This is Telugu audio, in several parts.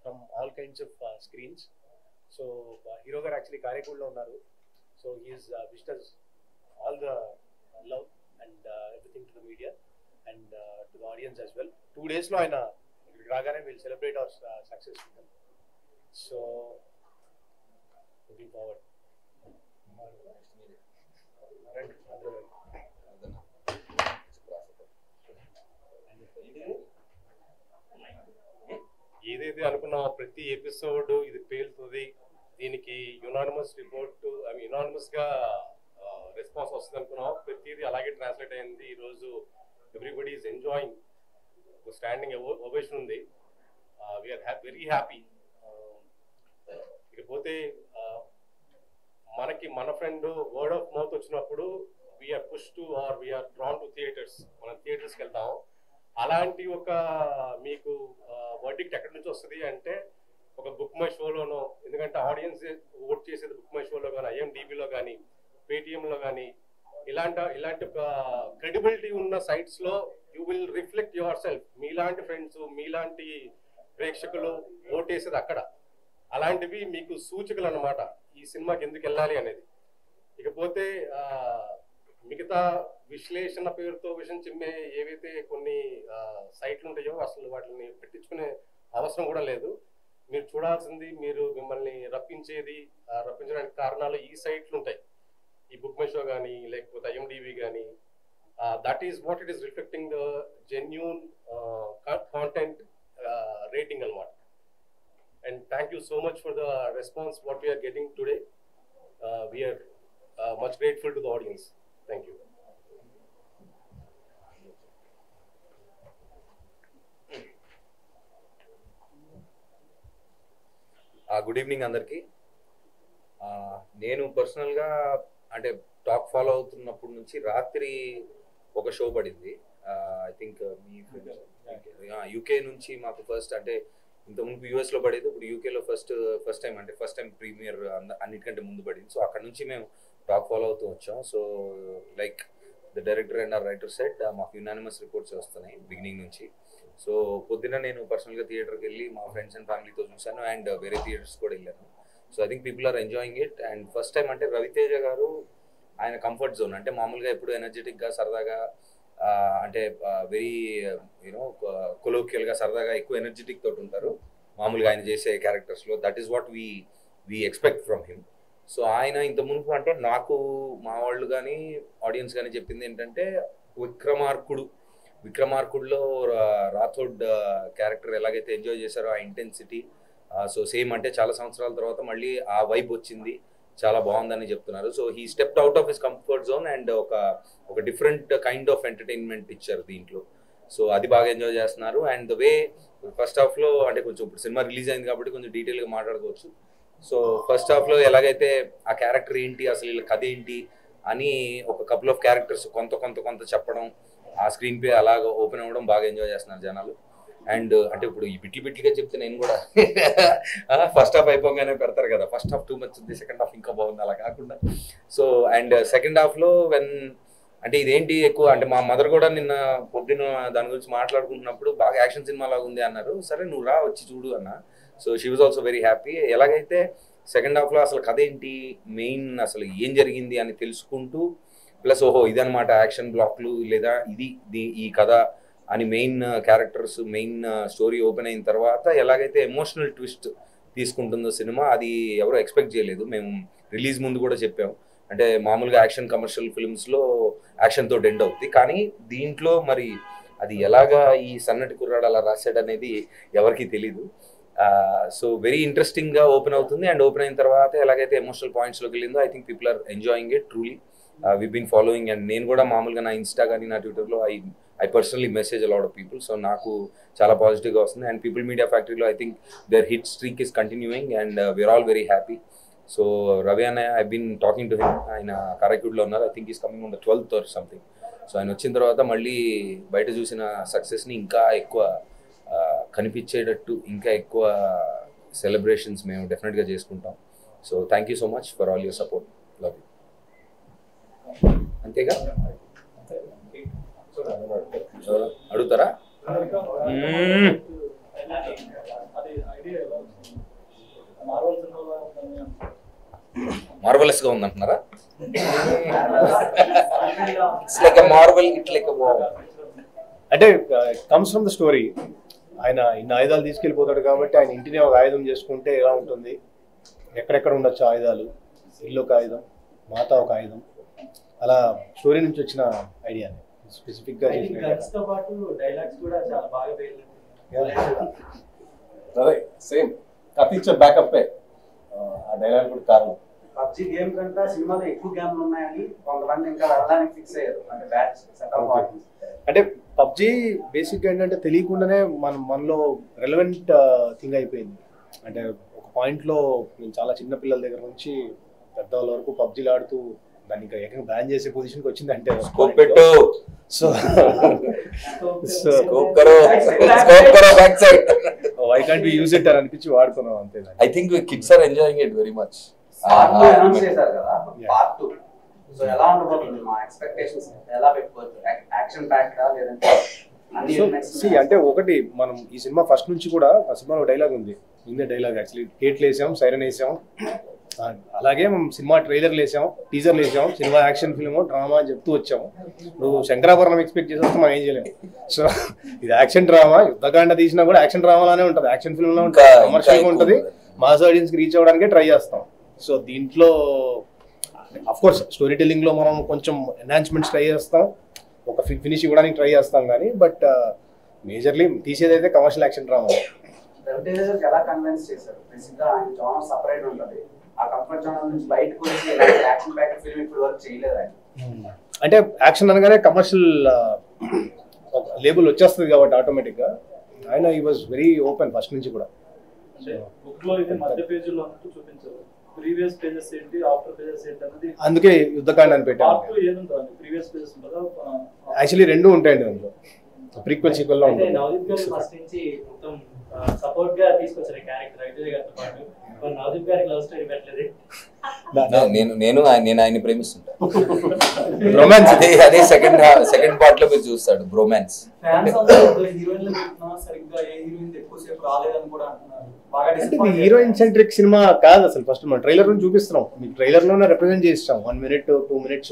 from all kinds of screens. So Hero garu actually Karaikulla unnaru. So he is wished us all the love and everything to the media and to the audience as well. 2 days lo aina ragane we'll celebrate our success with them. So looking forward. ఏదైతే అనుకున్నామో ప్రతి ఎపిసోడ్ ఇది పేలుతుంది, దీనికి యునానిమస్ రిపోర్ట్ యునానిమస్గా రెస్పాన్స్ వస్తుంది అనుకున్నాం. ప్రతిదీ అలాగే ట్రాన్స్లేట్ అయింది. ఈరోజు everybody is enjoying, standing ovation ఉంది. We are very happy. ఇకపోతే మనకి మన ఫ్రెండ్ వర్డ్ ఆఫ్ మౌత్ వచ్చినప్పుడు we are push to or we are drawn to theatres, మనం థియేటర్స్కి వెళ్తాము. అలాంటి ఒక మీకు వర్డిక్ట్ ఎక్కడి నుంచి వస్తుంది అంటే ఒక బుక్ మై షోలోనో, ఎందుకంటే ఆడియన్స్ ఓట్ చేసేది బుక్ మై షోలో కానీ IMDbలో కానీ పేటిఎంలో కానీ ఇలాంటి ఒక క్రెడిబిలిటీ ఉన్న సైట్స్లో you will reflect your self. మీలాంటి ఫ్రెండ్స్, మీలాంటి ప్రేక్షకులు ఓటేసేది అక్కడ. అలాంటివి మీకు సూచికలు అన్నమాట ఈ సినిమాకి ఎందుకు వెళ్ళాలి అనేది. ఇకపోతే మిగతా విశ్లేషణ పేరుతో విషయం చిమ్మే ఏవైతే కొన్ని సైట్లు ఉంటాయో అసలు వాటిని పెట్టించుకునే అవసరం కూడా లేదు. మీరు చూడాల్సింది, మీరు మిమ్మల్ని రప్పించడానికి కారణాలు ఈ సైట్లు ఉంటాయి. ఈ బుక్ మై షో కానీ లేకపోతే IMDb కానీ. That is what it is reflecting the genuine content rating అనమాట. And thank you so much for the response what we are getting today. We are much grateful to the audience. Thank you. Good evening అందరికీ. నేను పర్సనల్గా అంటే టాక్ ఫాలో అవుతున్నప్పటి నుంచి రాత్రి ఒక షో పడింది. ఐ థింక్ మీ యూకే నుంచి మాకు ఫస్ట్, అంటే ఇంతకుముందు యూఎస్లో పడేది, ఇప్పుడు యూకేలో ఫస్ట్ టైం ప్రీమియర్ అన్నిటికంటే ముందు పడింది. సో అక్కడ నుంచి మేము టాక్ ఫాలో అవుతూ వచ్చాం. So like the director and or writer said, మాకు యునానిమస్ రిపోర్ట్స్ వస్తున్నాయి బిగినింగ్ నుంచి. సో పొద్దున్న నేను పర్సనల్గా థియేటర్కి వెళ్ళి మా ఫ్రెండ్స్ అండ్ ఫ్యామిలీతో చూశాను, అండ్ వేరే థియేటర్స్ కూడా వెళ్ళాను. So I think people are enjoying it. And first time అంటే రవితేజ గారు ఆయన కంఫర్ట్ జోన్, అంటే మామూలుగా ఎప్పుడు ఎనర్జెటిక్గా సరదాగా, అంటే వెరీ యూనో కొలోక్యల్గా సరదాగా ఎక్కువ ఎనర్జెటిక్ తోటి ఉంటారు మామూలుగా ఆయన చేసే క్యారెక్టర్స్లో. That is what we expect from him. So ఆయన ఇంత మునుపు అంటే నాకు మా వాళ్ళు కానీ ఆడియన్స్ కానీ చెప్పింది ఏంటంటే, విక్రమార్కుడులో రాథోడ్ క్యారెక్టర్ ఎలాగైతే ఎంజాయ్ చేశారో ఆ ఇంటెన్సిటీ, సో సేమ్ అంటే చాలా సంవత్సరాల తర్వాత మళ్ళీ ఆ వైబ్ వచ్చింది, చాలా బాగుందని చెప్తున్నారు. So he stepped out of his comfort zone and ఒక డిఫరెంట్ కైండ్ ఆఫ్ ఎంటర్టైన్మెంట్ ఇచ్చారు దీంట్లో. సో అది బాగా ఎంజాయ్ చేస్తున్నారు. అండ్ ద వే ఫస్ట్ హాఫ్లో, అంటే కొంచెం ఇప్పుడు సినిమా రిలీజ్ అయింది కాబట్టి కొంచెం డీటెయిల్గా మాట్లాడుకోవచ్చు. సో ఫస్ట్ హాఫ్లో ఎలాగైతే ఆ క్యారెక్టర్ ఏంటి, అసలు వీళ్ళ కథ ఏంటి అని ఒక కపుల్ ఆఫ్ క్యారెక్టర్స్ కొంత చెప్పడం, ఆ స్క్రీన్ ప్లే అలాగ ఓపెన్ అవ్వడం బాగా ఎంజాయ్ చేస్తున్నారు జనాలు. అండ్ అంటే ఇప్పుడు ఈ బిట్లుగా చెప్తే నేను కూడా ఫస్ట్ హాఫ్ అయిపోగానే పెడతారు కదా, ఫస్ట్ హాఫ్ టూ మచ్ ఉంది, సెకండ్ హాఫ్ ఇంకా బాగుంది, అలా కాకుండా. సో అండ్ సెకండ్ హాఫ్లో అంటే ఇదేంటి ఎక్కువ, అంటే మా మదర్ కూడా నిన్న పొద్దున్న దాని గురించి మాట్లాడుకుంటున్నప్పుడు బాగా యాక్షన్ సినిమా లాగా ఉంది అన్నారు. సరే నువ్వు రా వచ్చి చూడు అన్న. So she was also very happy. ఎలాగైతే సెకండ్ హాఫ్లో అసలు కథ ఏంటి, మెయిన్ అసలు ఏం జరిగింది అని తెలుసుకుంటూ, ప్లస్ ఓహో ఇదనమాట యాక్షన్ బ్లాక్లు, లేదా ఈ కథ అని main characters, main story open అయిన తర్వాత ఎలాగైతే ఎమోషనల్ ట్విస్ట్ తీసుకుంటుందో సినిమా, అది ఎవరో ఎక్స్పెక్ట్ చేయలేదు. మేము రిలీజ్ ముందు కూడా చెప్పాము, అంటే మామూలుగా యాక్షన్ కమర్షియల్ ఫిల్మ్స్లో యాక్షన్తో ఎండ్ అవుతుంది, కానీ దీంట్లో మరి అది ఎలాగా ఈ సన్నటి కుర్రాడు అలా రాశాడు అనేది ఎవరికీ తెలీదు. సో వెరీ ఇంట్రెస్టింగ్గా ఓపెన్ అవుతుంది. అండ్ ఓపెన్ అయిన తర్వాత ఎలాగైతే ఎమోషనల్ పాయింట్స్లోకి వెళ్ళిందో I think people are enjoying it truly. We been following. And నేను కూడా మామూలుగా నా ఇన్స్టా కానీ నా ట్విట్టర్లో I personally message a lot of people. So నాకు చాలా పాజిటివ్గా వస్తుంది. అండ్ పీపుల్ మీడియా ఫ్యాక్టరీలో I think their hit streak is continuing and we are all very happy. So Ravi అన్నయ్య, I been talking to him. ఆయన కారైకుడిలో ఉన్నారు. I think is coming on the 12th or something. So ఆయన వచ్చిన తర్వాత మళ్ళీ బయట చూసిన సక్సెస్ని ఇంకా ఎక్కువ కనిపించేటట్టు, ఇంకా ఎక్కువ సెలబ్రేషన్స్ మేము డెఫినెట్గా చేసుకుంటాం. So thank you so much for all your support. Love you. అంతేగా అడుగుతారా? మార్వెలస్ గా ఉందంటున్నారా? It's like a marvel, it's like a wow. అంటే కమ్స్ ఫ్రమ్ ద స్టోరీ. ఆయన ఇన్ని ఆయుధాలు తీసుకెళ్ళిపోతాడు కాబట్టి ఆయన ఇంటిని ఒక ఆయుధం చేసుకుంటే ఎలా ఉంటుంది, ఎక్కడెక్కడ ఉండొచ్చు ఆయుధాలు, ఇల్లు ఒక ఆయుధం, మాత ఒక ఆయుధం, అలా స్టోరీ నుంచి వచ్చిన ఐడియా స్పెసిఫిక్ గా సేమ్ కథించే బ్యాకప్ ఆ డైలాగ్ కూడా కారణం. పబ్జి గేమ్ కంటే సినిమాలో ఎక్కువ గేమ్లు ఉన్నాయని కొంతమంది ఇంకా వెళ్ళడానికి ఫిక్స్ అయ్యారు. అంటే బ్యాచ్ సెటప్ అంటే పబ్జి బేసిక్ ఏంటంటే తెలియకుండానే మనలో రెలవెంట్ థింగ్ అయిపోయింది. అంటే ఒక పాయింట్లో నేను చాలా చిన్న పిల్లల దగ్గర నుంచి పెద్దవాళ్ళ వరకు పబ్జీలు ఆడుతూ దాన్ని ఇంకా ఏకంగా బ్యాన్ చేసే పొజిషన్కి వచ్చింది. అంటే so why can't we use it అని అనిపించి వాడుకున్నాం అంతే. I think kids are enjoying it very much. Announce చేశారు కదా పార్ట్ 2. సో ఎలా ఉండబోతుంది మా ఎక్స్పెక్టేషన్స్, ఎలా పెట్టుకోవచ్చు? యాక్షన్ ప్యాక్డ్ లేదంటే అంటే ఒకటి మనం ఈ సినిమా ఫస్ట్ నుంచి కూడా ఆ సినిమాలో డైలాగ్ ఉంది. ముందే డైలాగ్ యాక్చువల్లీ గేట్లు వేసాం, సైరన్ వేసాం, అలాగే మనం సినిమా ట్రైలర్లు వేసాం, టీజర్లు వేసాం, సినిమా యాక్షన్ ఫిల్మ్ డ్రామా అని చెప్తూ వచ్చాము. నువ్వు శంకరాభరణం ఎక్స్పెక్ట్ చేసి వస్తే మనం ఏం చేయలేము. సో ఇది యాక్షన్ డ్రామా, యుద్ధకాండ తీసినా కూడా యాక్షన్ డ్రామాలోనే ఉంటుంది, యాక్షన్ ఫిల్మ్ లో ఉంటుంది, కమర్షియల్ గా ఉంటుంది, మాస్ ఆడియన్స్ కి రీచ్ అవ్వడానికే ట్రై చేస్తాం. సో దీంట్లో అఫ్ కోర్స్ స్టోరీ టెల్లింగ్ లో మనం కొంచెం ఎన్హాన్స్మెంట్స్ ట్రై చేస్తాం, ఒక ఫినిష్ ఇవ్వడానికి ట్రై చేస్తాం కానీ బట్ మేజర్లీ తీసేదైతే కమర్షియల్ యాక్షన్ డ్రామా. ఎలా కన్విన్స్ చేశారు? బేసిక్గా ఆయన జోనర్ సెపరేట్ ఉంటుంది, ఆ కంఫర్ట్ జోనర్ నుంచి బయటకు వచ్చి యాక్షన్ ప్యాక్డ్ ఫిల్మ్ ఇప్పుడు వరకు చేయలేదు ఆయన. అంటే యాక్షన్ అనగానే కమర్షియల్ లేబుల్ వచ్చేస్తుంది కాబట్టి ఆటోమేటిక్ గా ఆయన ఈ వాజ్ వెరీ ఓపెన్ ఫస్ట్ నుంచి కూడా. బుక్ లో ఇది మధ్య పేజీలో అంటూ చూపించారు, ప్రీవియస్ పేజెస్ ఏంటి ఆఫ్టర్ పేజెస్ ఏంటి అన్నది. అందుకే యుద్ధకాండ అని పెట్టాను. ప్రీవియస్ పేజెస్ ఉంటుందా? యాక్చువల్లీ రెండు ఉంటాయండి అందులో, ప్రీక్వెల్ సీక్వెల్ లో ఉంటుంది. నవదీప్ గారు ఫస్ట్ నుంచి మొత్తం సపోర్ట్ గా తీసుకొచ్చారు క్యారెక్టర్ రవితేజ గారితో పాటు. నవదీప్ గారికి లవ్ స్టోరీ పెట్టలేదు. నేను ఆయన ప్రేమిస్తుంటా. రొమాన్స్ అదే సెకండ్ పార్ట్ లో మీరు చూస్తాడు బ్రోమాన్స్. ఫ్యాన్స్ అందరూ హీరోయిన్లు పెట్టినా సరిగ్గా ఏ హీరోయిన్ ఎక్కువసేపు రాలేదని కూడా అంటున్నారు. బాగా హీరోయిన్ సెంట్రిక్ సినిమా కాదు అసలు. ఫస్ట్ మనం ట్రైలర్ నుంచి చూపిస్తున్నాం, మీకు ట్రైలర్ లోనే రిప్రజెంట్ చేస్తాం. 1 minute 2 minutes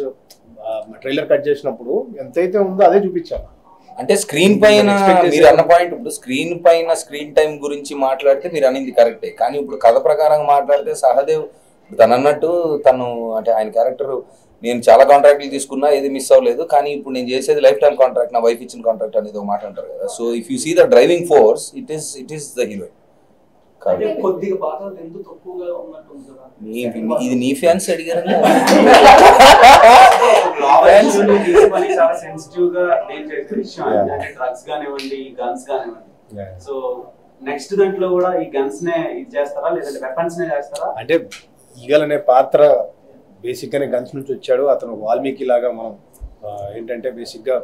ట్రైలర్ కట్ చేసినప్పుడు ఎంతైతే ఉందో అదే చూపించాం. అంటే స్క్రీన్ పైన మీరు అన్న పాయింట్, ఇప్పుడు స్క్రీన్ పైన స్క్రీన్ టైం గురించి మాట్లాడితే మీరు అనేది కరెక్టే, కానీ ఇప్పుడు కథ ప్రకారంగా మాట్లాడితే సహదేవ్ తను అన్నట్టు తను అంటే ఆయన క్యారెక్టర్ నేను చాలా కాంట్రాక్ట్లు తీసుకున్నా ఏది మిస్ అవ్వలేదు, కానీ ఇప్పుడు నేను చేసేది లైఫ్ టైం కాంట్రాక్ట్, నా వైఫ్ ఇచ్చిన కాంట్రాక్ట్ అనేది ఒక మాట అంటారు కదా. So if you see the driving force it is the heroine. కొద్దిగా బాగా ఎంత తక్కువగా ఉన్నట్టు ఉంది కదా. ఇది నీ ఫ్యాన్స్ అడిగారు. చాలా సెన్సిటివ్ గా డీల్ చేసే విషయం అంటే డ్రగ్స్ కానివ్వండి, గన్స్ కానివ్వండి. సో నెక్స్ట్ దాంట్లో కూడా ఈ గన్స్ నే ఇది చేస్తారా లేదంటే వెపన్స్ నే చేస్తారా? అంటే ఈగల్ అనే పాత్ర బేసిక్ గానే గన్స్ నుంచి వచ్చాడు. అతను వాల్మీకి లాగా మనం ఏంటంటే బేసిక్ గా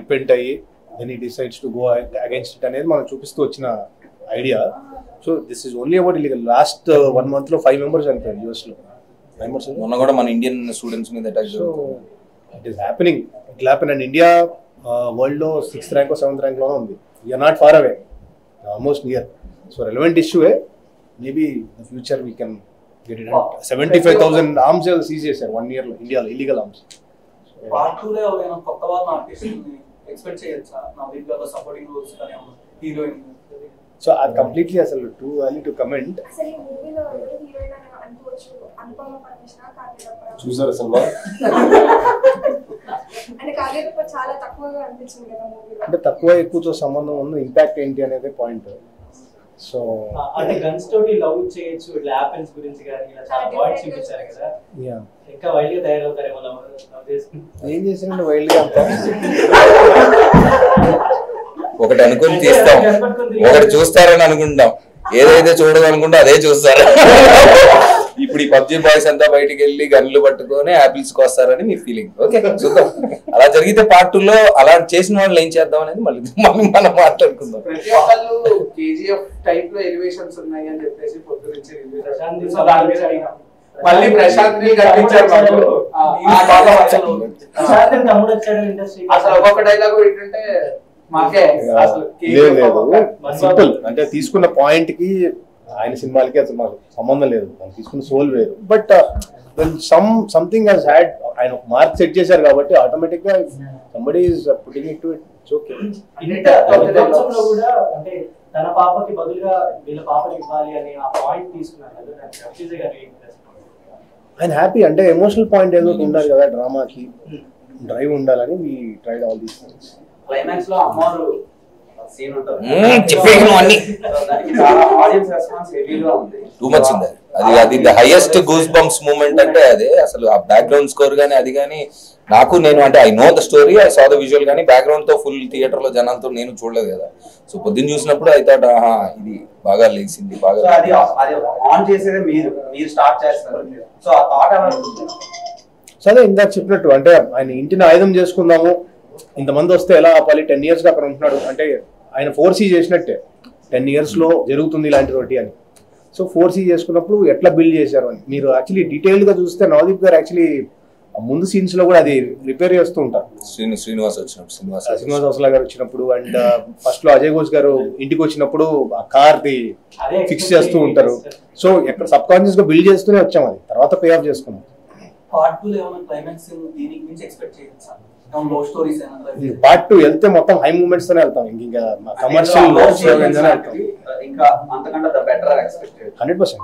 రిపెంట్ అయ్యి then he decides to go against it అనేది మనం చూపిస్తూ వచ్చిన idea. So this is only about illegal. Last 1 month లో 5 members చనిపోయారు యూఎస్ లో. 5 members మొన్న కూడా మన ఇండియన్ స్టూడెంట్స్ మీద attack. So it is happening, it will happen. And India world లో 6th rank or 7th rank లోనే ఉంది. We are not far away, almost near. So relevant ఇష్యూవే. Maybe the future we can get it. 75,000 arms seize చేశారు 1 year లో ఇండియాలో, ఇల్లీగల్ ఆర్మ్స్. పార్ట్ 2 లో ఎవరైనా కొత్త వాళ్ళ ఆర్టిస్ట్ని ఎక్స్పెక్ట్ చేయొచ్చా? నవదీప్ గారు సపోర్టింగ్ రోల్స్ కానీ హీరోయిన్. సో అది కంప్లీట్లీ అసలు టూ ఎర్లీ టు కమెంట్. చూసారా సినిమా? అంటే తక్కువ ఎక్కువతో సంబంధం ఉంది, ఇంపాక్ట్ ఏంటి అనేది పాయింట్. సో అంటే గన్స్ తోటి లవ్ చేయొచ్చు, ఇట్లా యాపిల్స్ గురించి కానీ ఇలా చాలా పాయింట్స్ చూపించారు కదా. ఇంకా వైల్డ్ గా తయారవుతారేమో లవ్ చేసుకుని. ఏం చేసినట్టు వైల్డ్ గా అంతా ఒకటి అనుకుని తీస్తాం, ఒకటి చూస్తారని అనుకుంటాం, ఏదైతే చూడాలనుకుంటే అదే చూస్తారు. ఇప్పుడు ఈ పబ్జి బాయ్స్ అంతా బయటికి వెళ్ళి గన్లు పట్టుకొని యాపిల్స్ కి వస్తారని మీ ఫీలింగ్. ఓకే చూద్దాం, అలా జరిగితే పార్ట్ 2 లో అలా చేసిన వాళ్ళు ఏం చేద్దాం అనేది మళ్ళీ మనం మాట్లాడుకుందాం. ప్రతి ఒక్కళ్ళు కేజీఎఫ్ టైప్ లో ఎలివేషన్స్ ఉన్నాయి అని చెప్పేసి పొద్దున్నే మళ్ళీ ప్రశాంత్ ని కనిపించారు. తమ్ముడు వచ్చాడు. అసలు ఒక్కొక్క డైలాగ్ ఏంటంటే లేదు సింపుల్ అంటే తీసుకున్న పాయింట్ కి ఆయన సినిమాలకి అసలు మాకు సంబంధం లేదు, మనం తీసుకున్న సోల్ వేరు. బట్ సంథింగ్ హాస్ హ్యాడ్ ఆయన మార్క్ సెట్ చేశారు కాబట్టి ఆటోమేటిక్ గా somebody is putting it to it's okay. కూడా అంటే తన పాపకి బదులుగా వీళ్ళ పాపని ఇవ్వాలి అని ఆ పాయింట్ తీసుకున్నారు కదా, ఆయన హ్యాపీ అంటే ఎమోషనల్ పాయింట్ ఏదో ఉండాలి కదా, డ్రామాకి డ్రైవ్ ఉండాలని we tried all these things. Climax లో అమ్మవారు సీన్ ఉంటుంది, టూ మచ్ ఉంది అది the highest goosebumps moment అంటే అదే. అసలు ఆ బ్యాక్గ్రౌండ్ స్కోర్ గానీ అది కానీ నాకు నేను అంటే I know the story, I saw the visual, కానీ బ్యాక్గ్రౌండ్ తో ఫుల్ థియేటర్ లో జనాలతో నేను చూడలేదు కదా. సో పొద్దున్న చూసినప్పుడు ఐ థాట్ ఇది బాగా లేచింది బాగా. ఆన్ చేసేదే మీరు స్టార్ట్ చేస్తారు. సో ఆ థాట్ ఎవరు? సరే ఇందాక చెప్పినట్టు అంటే ఆయన ఇంటిని ఆయుధం చేసుకుందాము, ఇంతమంది వస్తే ఎలా ఆపాలి, 10 years గా అక్కడ ఉంటున్నాడు అంటే ఆయన 4C చేసినట్టే 10 years లో జరుగుతుంది ఇలాంటి రోటీ అని. సో 4C చేసుకున్నప్పుడు ఎట్లా బిల్డ్ చేశారు అని మీరు యాక్చువల్లీ డీటెయిల్డ్ గా చూస్తే నవదీప్ గారు యాక్చువల్లీ ముందు సీన్స్ లో కూడా అది రిపేర్ చేస్తూ ఉంటారు. శ్రీనివాస్ హౌస్లా గారు వచ్చినప్పుడు అండ్ ఫస్ట్ లో అజయ్ ఘోష్ గారు ఇంటికి వచ్చినప్పుడు ఆ కార్ ది ఫిక్స్ చేస్తూ ఉంటారు. సో ఎక్కడ సబ్ కాన్షియస్ గా బిల్డ్ చేస్తూనే వచ్చాం, అది తర్వాత పే ఆఫ్ చేసుకున్నాం. పార్ట్ 2 లో ఏమైనా క్లైమాక్స్ దీనికి మించి ఎక్స్పెక్ట్ చేయొచ్చా? లవ్ స్టోరీస్ ఏమైనా పార్ట్ 2 వెళ్తే మొత్తం హై మూమెంట్స్ తోనే వెళ్తాం, ఇంకా కమర్షియల్ ఇంకా అంతకంటే బెటర్ ఎక్స్పెక్ట్ 100%.